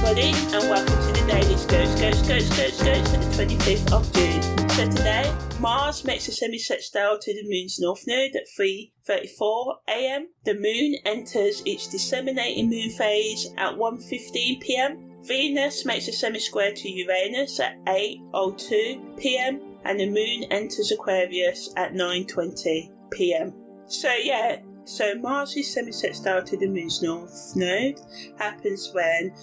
everybody, and welcome to the Daily Scope for the 25th of June. So today, Mars makes a semi-sextile to the Moon's North Node at 3:34 am. The Moon enters its Disseminating Moon phase at 1:15 pm. Venus makes a semi-square to Uranus at 8:02 pm. And the Moon enters Aquarius at 9:20 pm. So Mars is semi-sextile to the Moon's North Node happens when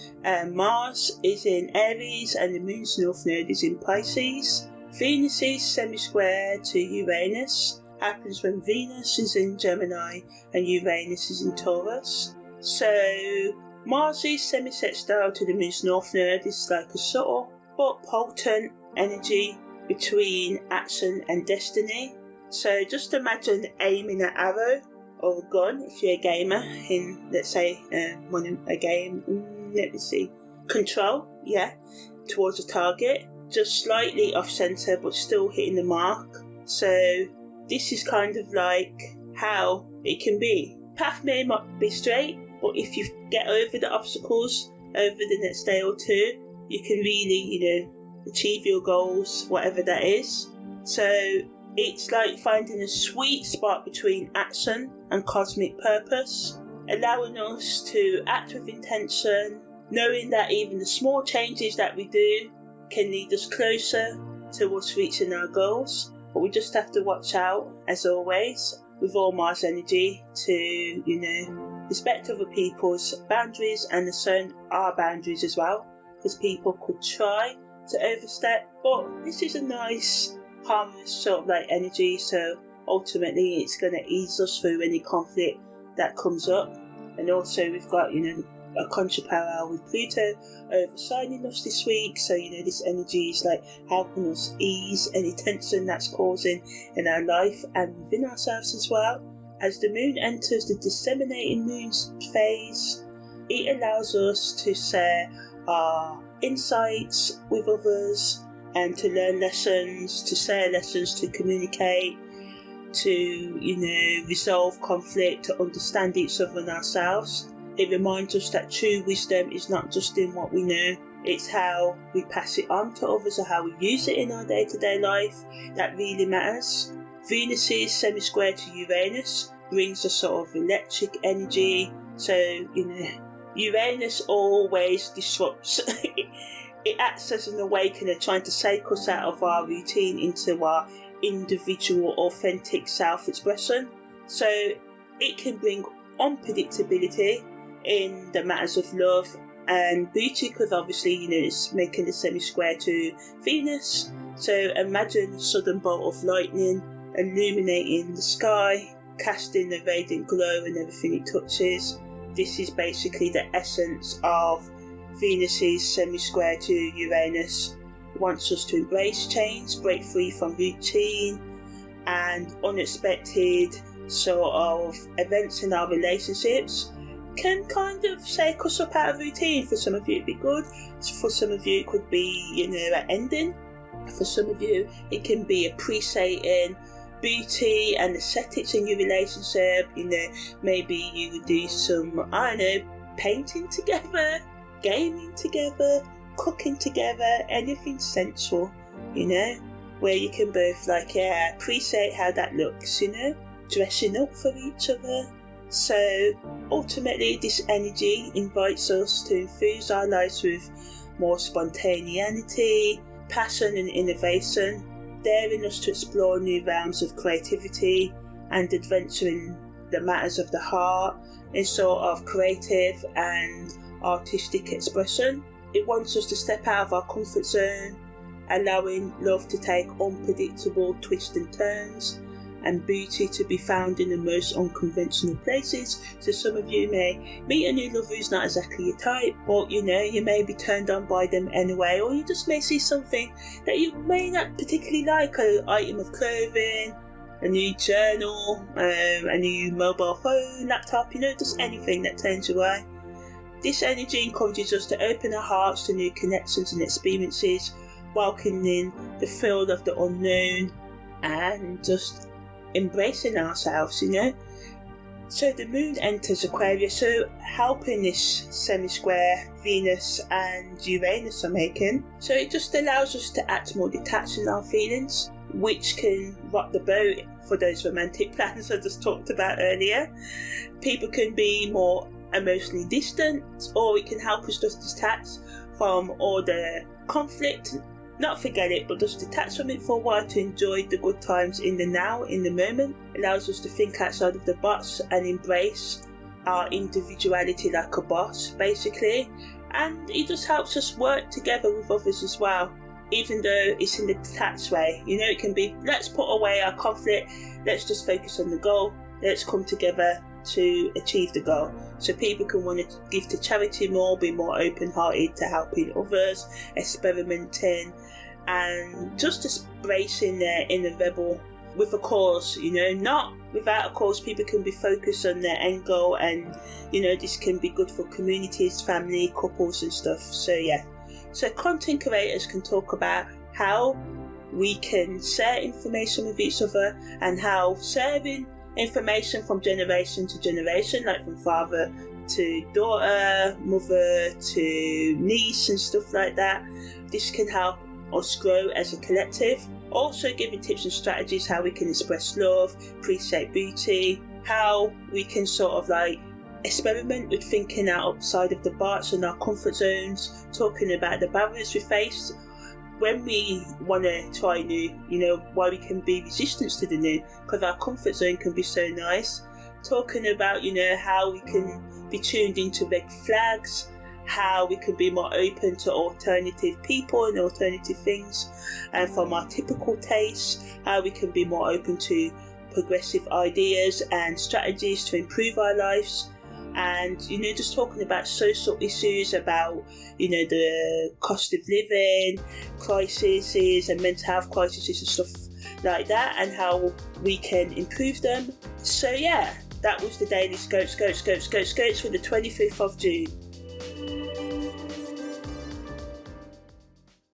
Mars is in Aries and the Moon's North Node is in Pisces. Venus's semi-square to Uranus happens when Venus is in Gemini and Uranus is in Taurus. So Mars' semi-sextile to the Moon's North Node is like a subtle but potent energy between action and destiny. So just imagine aiming an arrow or a gun if you're a gamer in, let's say, a game, Control, towards a target, just slightly off centre but still hitting the mark. So this is kind of like how it can be. Path may not be straight, but if you get over the obstacles over the next day or two, you can really, achieve your goals, whatever that is. So it's like finding a sweet spot between action and cosmic purpose, allowing us to act with intention, knowing that even the small changes that we do can lead us closer towards reaching our goals. But we just have to watch out, as always, with all Mars energy to, respect other people's boundaries and assume our boundaries as well, because people could try to overstep. But this is a nice, harmless sort of like energy, so ultimately it's going to ease us through any conflict that comes up. And also we've got a contra parallel with Pluto overshining us this week, so this energy is like helping us ease any tension that's causing in our life and within ourselves as well. As the Moon enters the Disseminating Moon phase, it allows us to share our insights with others and to learn lessons, to share lessons, to communicate, to, resolve conflict, to understand each other and ourselves. It reminds us that true wisdom is not just in what we know, it's how we pass it on to others or how we use it in our day-to-day life that really matters. Venus's semi-square to Uranus brings a sort of electric energy, so, Uranus always disrupts. It acts as an awakener, trying to shake us out of our routine into our individual, authentic self-expression. So it can bring unpredictability in the matters of love and beauty, because obviously, it's making a semi-square to Venus. So imagine a sudden bolt of lightning illuminating the sky, casting a radiant glow in everything it touches. This is basically the essence of Venus's semi-square to Uranus. It wants us to embrace change, break free from routine and unexpected sort of events in our relationships can kind of shake us up out of routine. For some of you it'd be good, for some of you it could be, an ending. For some of you it can be appreciating beauty and aesthetics in your relationship. Maybe you would do some, painting together, gaming together, cooking together, anything sensual, where you can both appreciate how that looks, dressing up for each other. So ultimately this energy invites us to infuse our lives with more spontaneity, passion and innovation, daring us to explore new realms of creativity and adventure in the matters of the heart in sort of creative and artistic expression. It wants us to step out of our comfort zone, allowing love to take unpredictable twists and turns, and beauty to be found in the most unconventional places. So some of you may meet a new lover who's not exactly your type, but you may be turned on by them anyway, or you just may see something that you may not particularly like, an item of clothing, a new journal, a new mobile phone, laptop, just anything that turns you away. This energy encourages us to open our hearts to new connections and experiences, welcoming the thrill of the unknown and just embracing ourselves, So the moon enters Aquarius, so helping this semi-square Venus and Uranus are making. So it just allows us to act more detached in our feelings, which can rock the boat for those romantic plans I just talked about earlier. People can be more emotionally distant, or it can help us just detach from all the conflict. Not forget it, but just detach from it for a while to enjoy the good times in the now, in the moment. Allows us to think outside of the box and embrace our individuality like a boss, basically. And it just helps us work together with others as well, even though it's in the detached way. You know, it can be, let's put away our conflict, let's just focus on the goal, let's come together to achieve the goal. So people can want to give to charity more, be more open-hearted to helping others, experimenting, and just embracing their inner rebel with a cause. You know, not without a cause. People can be focused on their end goal, and you know, this can be good for communities, family, couples and stuff. So yeah, so content creators can talk about how we can share information with each other, and how sharing information from generation to generation, like from father to daughter, mother to niece and stuff like that, this can help us grow as a collective. Also giving tips and strategies how we can express love, appreciate beauty, how we can sort of like experiment with thinking outside of the box and our comfort zones, talking about the barriers we face when we want to try new, you know, why we can be resistant to the new, because our comfort zone can be so nice. Talking about, you know, how we can be tuned into red flags, how we can be more open to alternative people and alternative things, and from our typical tastes, how we can be more open to progressive ideas and strategies to improve our lives. And, you know, just talking about social issues, about, you know, the cost of living crises and mental health crises and stuff like that, and how we can improve them. So yeah, that was the daily Scopes for the 25th of June.